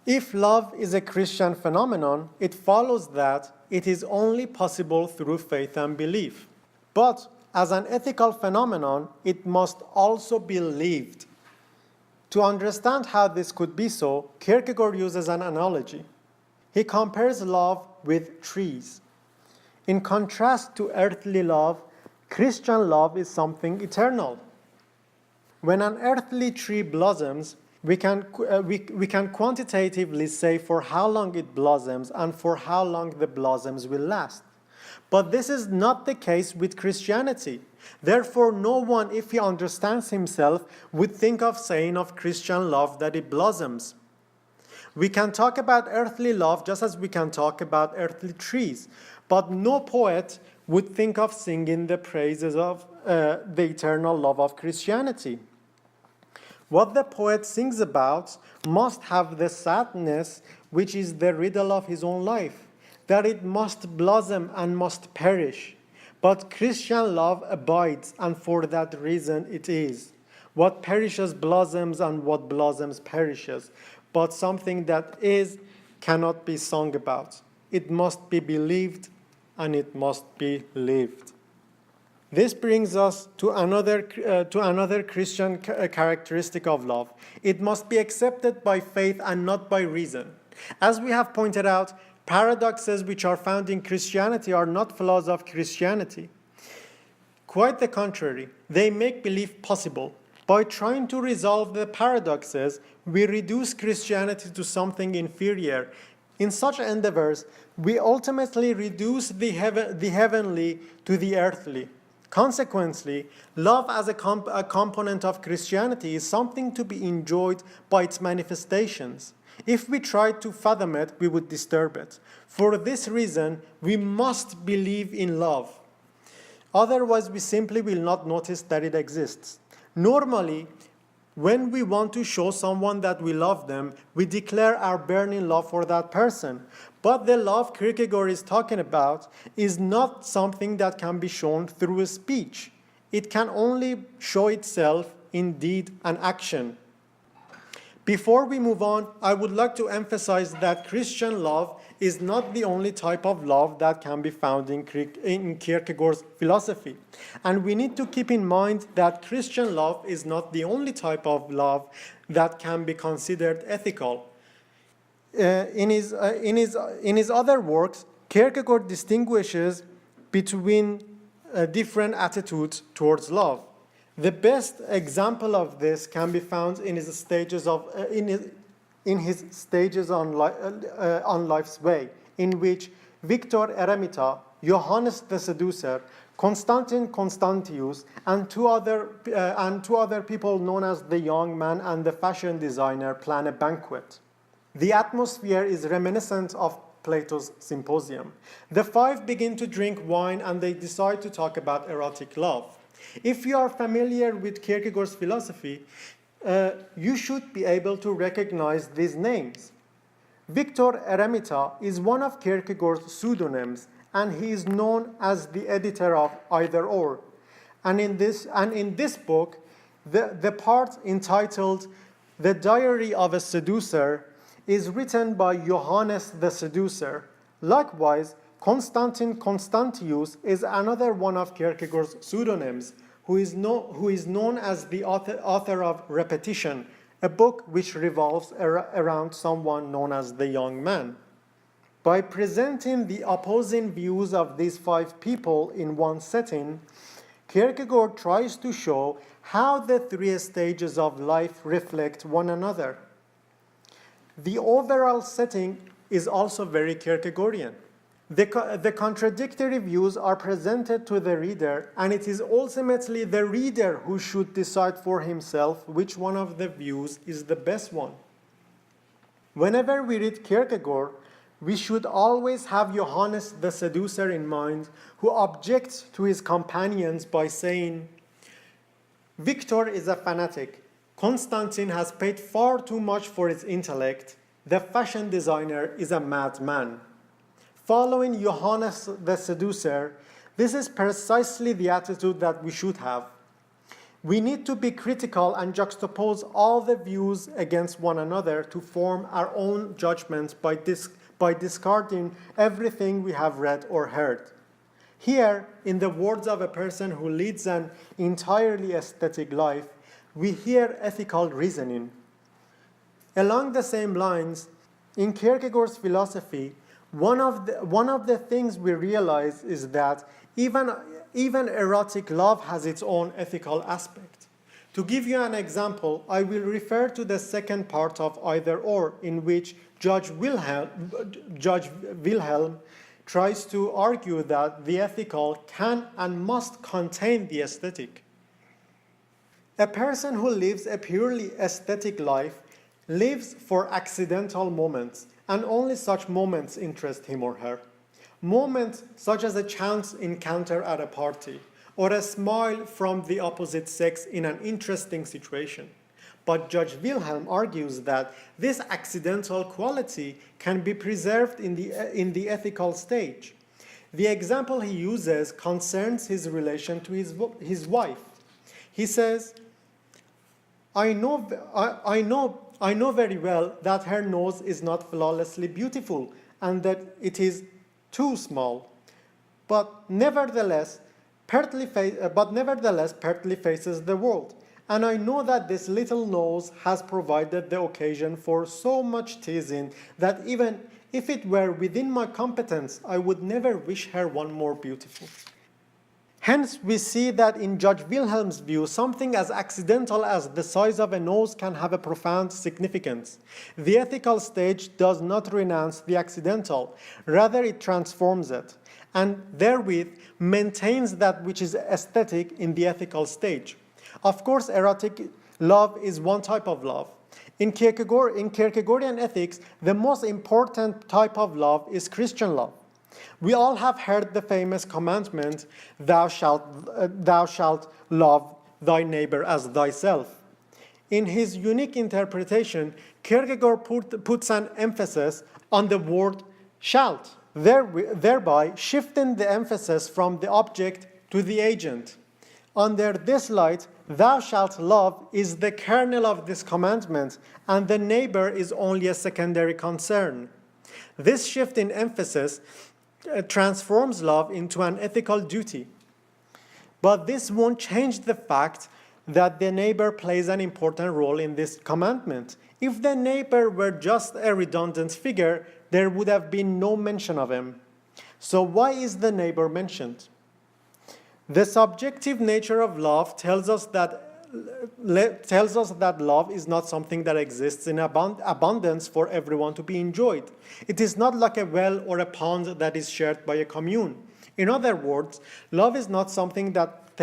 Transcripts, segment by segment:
If love is a Christian phenomenon, it follows that it is only possible through faith and belief. But as an ethical phenomenon, it must also be lived. To understand how this could be so, Kierkegaard uses an analogy. He compares love with trees. In contrast to earthly love, Christian love is something eternal. When an earthly tree blossoms, we can quantitatively say for how long it blossoms and for how long the blossoms will last. But this is not the case with Christianity. Therefore, no one, if he understands himself, would think of saying of Christian love that it blossoms. We can talk about earthly love just as we can talk about earthly trees, but no poet would think of singing the praises of the eternal love of Christianity. What the poet sings about must have the sadness which is the riddle of his own life, that it must blossom and must perish. But Christian love abides, and for that reason it is. What perishes blossoms, and what blossoms perishes. But something that is cannot be sung about. It must be believed, and it must be lived. This brings us to another Christian characteristic of love. It must be accepted by faith and not by reason. As we have pointed out, paradoxes which are found in Christianity are not flaws of Christianity. Quite the contrary, they make belief possible. By trying to resolve the paradoxes, we reduce Christianity to something inferior. In such endeavors, we ultimately reduce the heavenly to the earthly. Consequently, love as a component of Christianity is something to be enjoyed by its manifestations. If we tried to fathom it, we would disturb it. For this reason, we must believe in love. Otherwise, we simply will not notice that it exists. Normally, when we want to show someone that we love them, we declare our burning love for that person. But the love Kierkegaard is talking about is not something that can be shown through a speech. It can only show itself in deed and action. Before we move on, I would like to emphasize that Christian love is not the only type of love that can be found in Kierkegaard's philosophy. And we need to keep in mind that Christian love is not the only type of love that can be considered ethical. In his other works, Kierkegaard distinguishes between different attitudes towards love. The best example of this can be found in his stages on life's way, in which Victor Eremita, Johannes the Seducer, Constantine Constantius, and two other people known as the young man and the fashion designer plan a banquet. The atmosphere is reminiscent of Plato's Symposium. The five begin to drink wine and they decide to talk about erotic love. If you are familiar with Kierkegaard's philosophy, you should be able to recognize these names. Victor Eremita is one of Kierkegaard's pseudonyms, and he is known as the editor of Either Or. And in this book, the part entitled The Diary of a Seducer is written by Johannes the Seducer. Likewise, Constantine Constantius is another one of Kierkegaard's pseudonyms, who is known as the author of Repetition, a book which revolves around someone known as the young man. By presenting the opposing views of these five people in one setting, Kierkegaard tries to show how the three stages of life reflect one another. The overall setting is also very Kierkegaardian. The contradictory views are presented to the reader, and it is ultimately the reader who should decide for himself which one of the views is the best one. Whenever we read Kierkegaard, we should always have Johannes the Seducer in mind, who objects to his companions by saying, Victor is a fanatic. Constantine has paid far too much for his intellect. The fashion designer is a madman. Following Johannes the Seducer, this is precisely the attitude that we should have. We need to be critical and juxtapose all the views against one another to form our own judgments by discarding everything we have read or heard. Here, in the words of a person who leads an entirely aesthetic life, we hear ethical reasoning. Along the same lines, in Kierkegaard's philosophy, one of the things we realize is that even erotic love has its own ethical aspect. To give you an example, I will refer to the second part of Either Or, in which Judge Wilhelm tries to argue that the ethical can and must contain the aesthetic. A person who lives a purely aesthetic life lives for accidental moments, and only such moments interest him or her. Moments such as a chance encounter at a party, or a smile from the opposite sex in an interesting situation. But Judge Wilhelm argues that this accidental quality can be preserved in the ethical stage. The example he uses concerns his relation to his wife. He says, I know very well that her nose is not flawlessly beautiful and that it is too small, but nevertheless pertly faces the world. And I know that this little nose has provided the occasion for so much teasing that even if it were within my competence, I would never wish her one more beautiful. Hence, we see that in Judge Wilhelm's view, something as accidental as the size of a nose can have a profound significance. The ethical stage does not renounce the accidental, rather it transforms it, and therewith maintains that which is aesthetic in the ethical stage. Of course, erotic love is one type of love. In Kierkegaardian ethics, the most important type of love is Christian love. We all have heard the famous commandment, thou shalt love thy neighbor as thyself. In his unique interpretation, Kierkegaard puts an emphasis on the word shalt, thereby shifting the emphasis from the object to the agent. Under this light, thou shalt love is the kernel of this commandment, and the neighbor is only a secondary concern. This shift in emphasis transforms love into an ethical duty. But this won't change the fact that the neighbor plays an important role in this commandment. If the neighbor were just a redundant figure, there would have been no mention of him. So why is the neighbor mentioned? The subjective nature of love tells us that love is not something that exists in abundance for everyone to be enjoyed. It is not like a well or a pond that is shared by a commune. In other words, love is not something that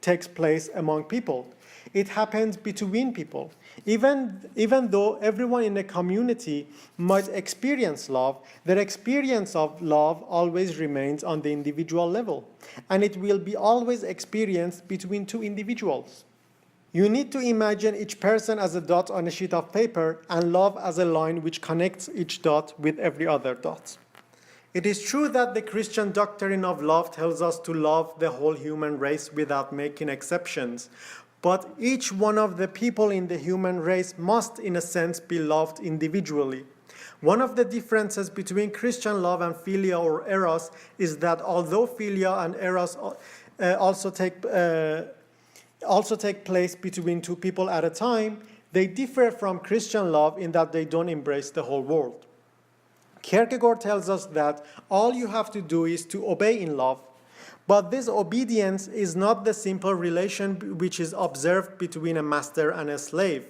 takes place among people. It happens between people. Even though everyone in a community might experience love, their experience of love always remains on the individual level, and it will be always experienced between two individuals. You need to imagine each person as a dot on a sheet of paper and love as a line which connects each dot with every other dot. It is true that the Christian doctrine of love tells us to love the whole human race without making exceptions, but each one of the people in the human race must, in a sense, be loved individually. One of the differences between Christian love and philia or eros is that although philia and eros also take place between two people at a time, they differ from Christian love in that they don't embrace the whole world. Kierkegaard tells us that all you have to do is to obey in love, but this obedience is not the simple relation which is observed between a master and a slave.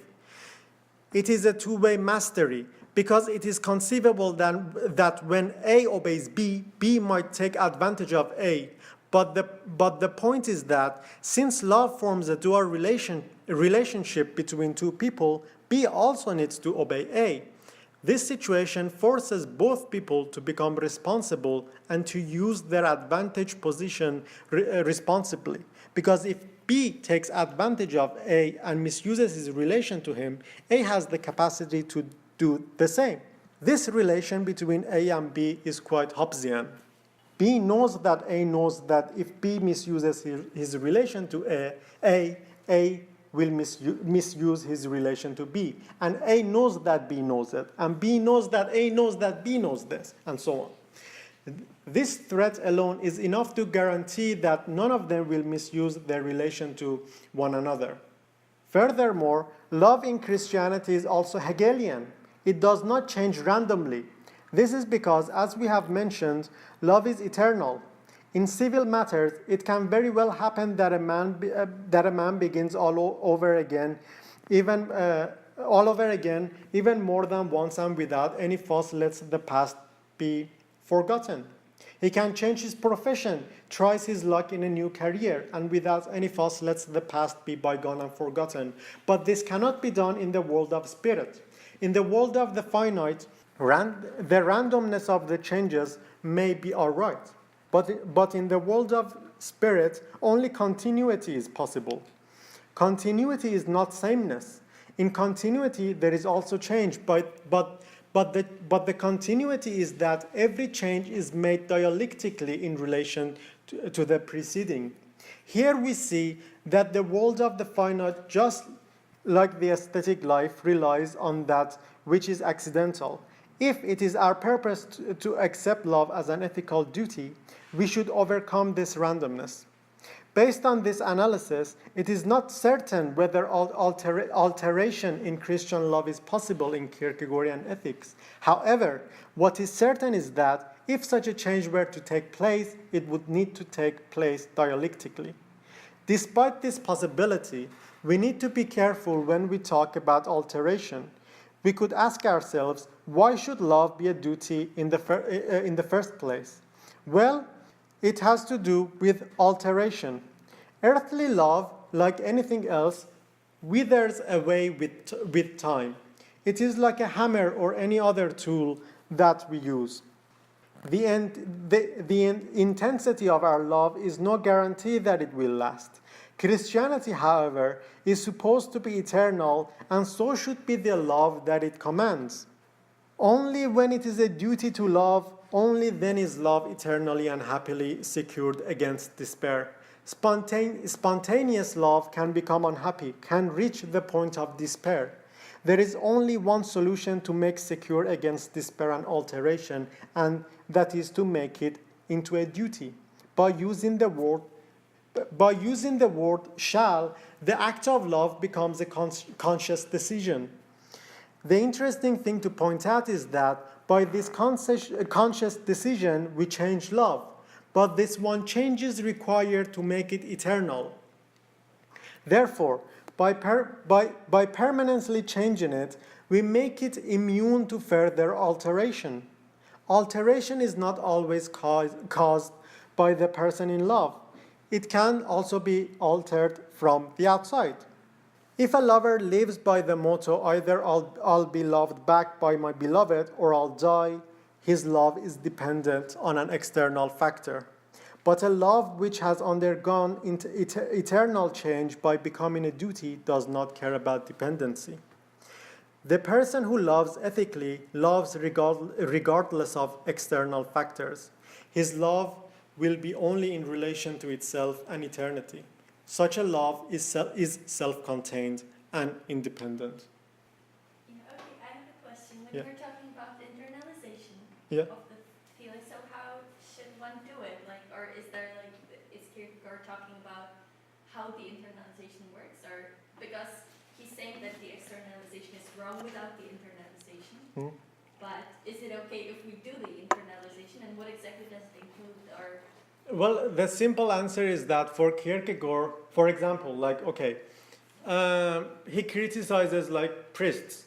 It is a two-way mastery, because it is conceivable that when A obeys B, B might take advantage of A. But the point is that since love forms a dual relationship between two people, B also needs to obey A. This situation forces both people to become responsible and to use their advantage position responsibly. Because if B takes advantage of A and misuses his relation to him, A has the capacity to do the same. This relation between A and B is quite Hobbesian. B knows that A knows that if B misuses his relation to A A will misuse his relation to B. And A knows that B knows it. And B knows that A knows that B knows this, and so on. This threat alone is enough to guarantee that none of them will misuse their relation to one another. Furthermore, love in Christianity is also Hegelian. It does not change randomly. This is because, as we have mentioned, love is eternal. In civil matters, it can very well happen that a man begins all over again, even more than once, and without any fuss lets the past be forgotten. He can change his profession, tries his luck in a new career, and without any fuss lets the past be bygone and forgotten. But this cannot be done in the world of spirit. In the world of the finite, the randomness of the changes may be all right. But in the world of spirit, only continuity is possible. Continuity is not sameness. In continuity, there is also change, but the continuity is that every change is made dialectically in relation to the preceding. Here we see that the world of the finite, just like the aesthetic life, relies on that which is accidental. If it is our purpose to accept love as an ethical duty, we should overcome this randomness. Based on this analysis, it is not certain whether alteration in Christian love is possible in Kierkegaardian ethics. However, what is certain is that if such a change were to take place, it would need to take place dialectically. Despite this possibility, we need to be careful when we talk about alteration. We could ask ourselves, why should love be a duty in the first place? Well, it has to do with alteration. Earthly love, like anything else, withers away with time. It is like a hammer or any other tool that we use. The intensity of our love is no guarantee that it will last. Christianity, however, is supposed to be eternal, and so should be the love that it commands. Only when it is a duty to love, only then is love eternally and happily secured against despair. Spontaneous love can become unhappy, can reach the point of despair. There is only one solution to make secure against despair and alteration, and that is to make it into a duty. By using the word shall, the act of love becomes a conscious decision. The interesting thing to point out is that by this conscious decision, we change love. But this one change is required to make it eternal. Therefore, by permanently changing it, we make it immune to further alteration. Alteration is not always caused by the person in love. It can also be altered from the outside. If a lover lives by the motto, either I'll be loved back by my beloved or I'll die, his love is dependent on an external factor. But a love which has undergone eternal change by becoming a duty does not care about dependency. The person who loves ethically loves regardless of external factors. His love will be only in relation to itself and eternity. Such a love is self-contained and independent. Yeah, okay, I have a question. When Yeah. you're talking about the internalization Yeah. of the feeling, so how should one do it? Or is Kierkegaard talking about how the internalization works? Or because he's saying that the externalization is wrong without the internalization. But is it okay if we do the internalization, and what exactly does it include? Well, the simple answer is that for Kierkegaard, for example, he criticizes priests,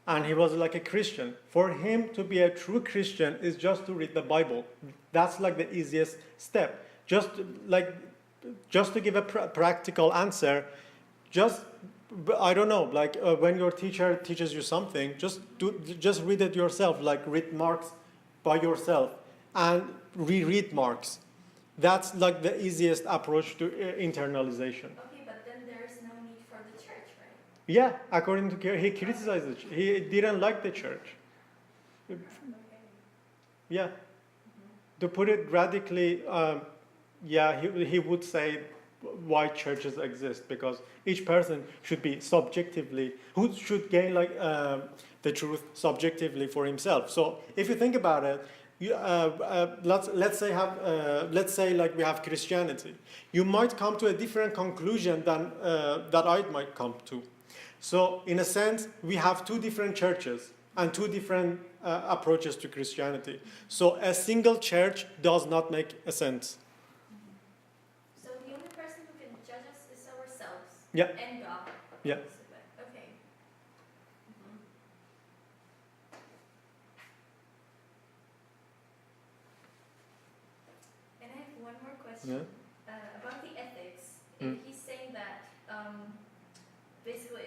and he was like a Christian. For him to be a true Christian is just to read the Bible. That's the easiest step. Just to give a practical answer, I don't know, when your teacher teaches you something, just read it yourself, read Marx by yourself and reread Marx. That's the easiest approach to internalization. Okay, but then there's no need for the church, right? Yeah, according to Kierkegaard, he criticized it. He didn't like the church. Okay. Yeah. To put it radically, he would say why churches exist, because each person should be who should gain the truth subjectively for himself. So if you think about it, let's say like we have Christianity, you might come to a different conclusion than that I might come to. So in a sense, we have two different churches and two different approaches to Christianity. So a single church does not make a sense. So the only person who can judge us is ourselves. Yeah. And God. Yeah. Okay. Mhm. And I have one more question about the ethics. He's saying that basically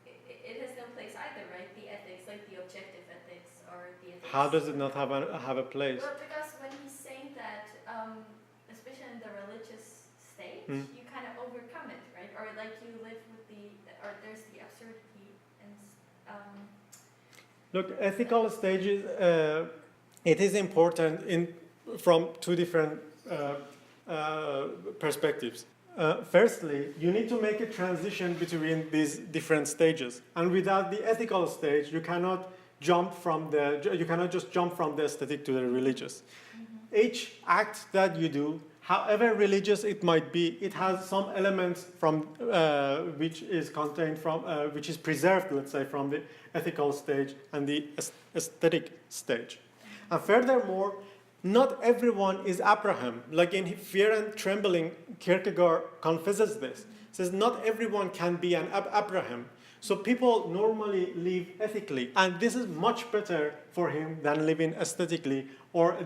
it has no place either, right? The ethics, like the objective ethics or the ethics. How does it not have a place? Well, because when he's saying that, especially in the religious stage, you kind of overcome it, right? Or like you live with or there's the absurdity and. Look, ethical stages. It is important from two different perspectives. Firstly, you need to make a transition between these different stages, and without the ethical stage, you cannot just jump from the aesthetic to the religious. Each act that you do, however religious it might be, it has some elements from which is preserved, let's say, from the ethical stage and the aesthetic stage. And furthermore, not everyone is Abraham. Like in Fear and Trembling, Kierkegaard confesses this. He says not everyone can be an Abraham. So people normally live ethically, and this is much better for him than living aesthetically or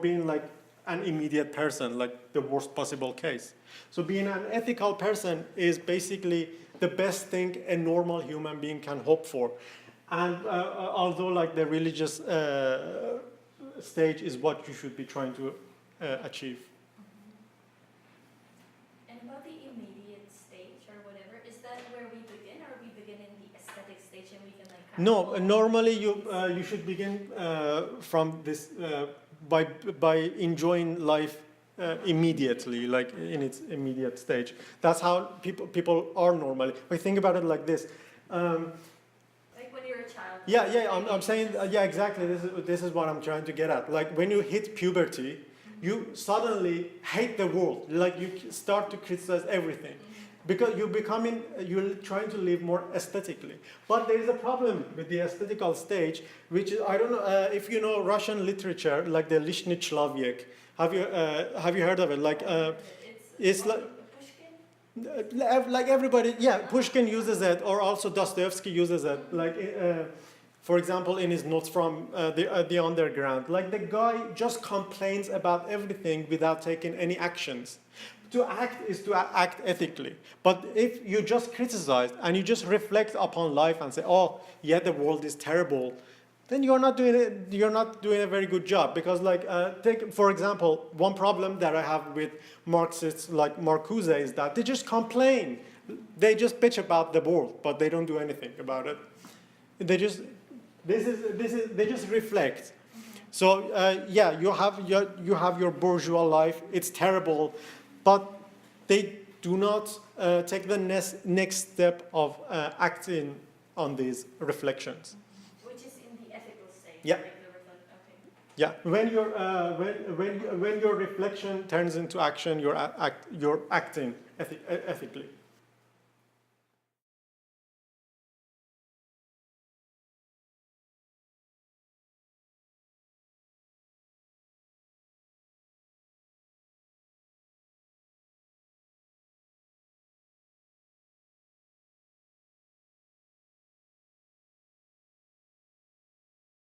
being like an immediate person, like the worst possible case. So being an ethical person is basically the best thing a normal human being can hope for. And although like the religious stage is what you should be trying to achieve. And about the immediate stage or whatever, is that where we begin, or we begin in the aesthetic stage and we can like? No, normally you should begin from this by enjoying life immediately, like in its immediate stage. That's how people are normally. We think about it like this. Like when you're a child. Yeah, I'm saying, yeah, exactly. This is what I'm trying to get at. Like when you hit puberty, you suddenly hate the world. Like you start to criticize everything. Because you're trying to live more aesthetically. But there is a problem with the aesthetical stage, which is, I don't know if you know Russian literature, like the Lishny Chlavik. Have you heard of it? Like it's like Pushkin? like everybody, yeah, Pushkin uses it, or also Dostoevsky uses it. Like for example, in his notes from the underground, like the guy just complains about everything without taking any actions. To act is to act ethically. But if you just criticize and you just reflect upon life and say, oh, yeah, the world is terrible, then you're not doing a very good job. Because like, take, for example, one problem that I have with Marxists like Marcuse is that they just complain. They just bitch about the world, but they don't do anything about it. They just reflect. So yeah, you have your bourgeois life. It's terrible. But they do not take the next step of acting on these reflections. Which is in the ethical stage. Yeah. Like okay. Yeah. When your reflection turns into action, you're acting ethically.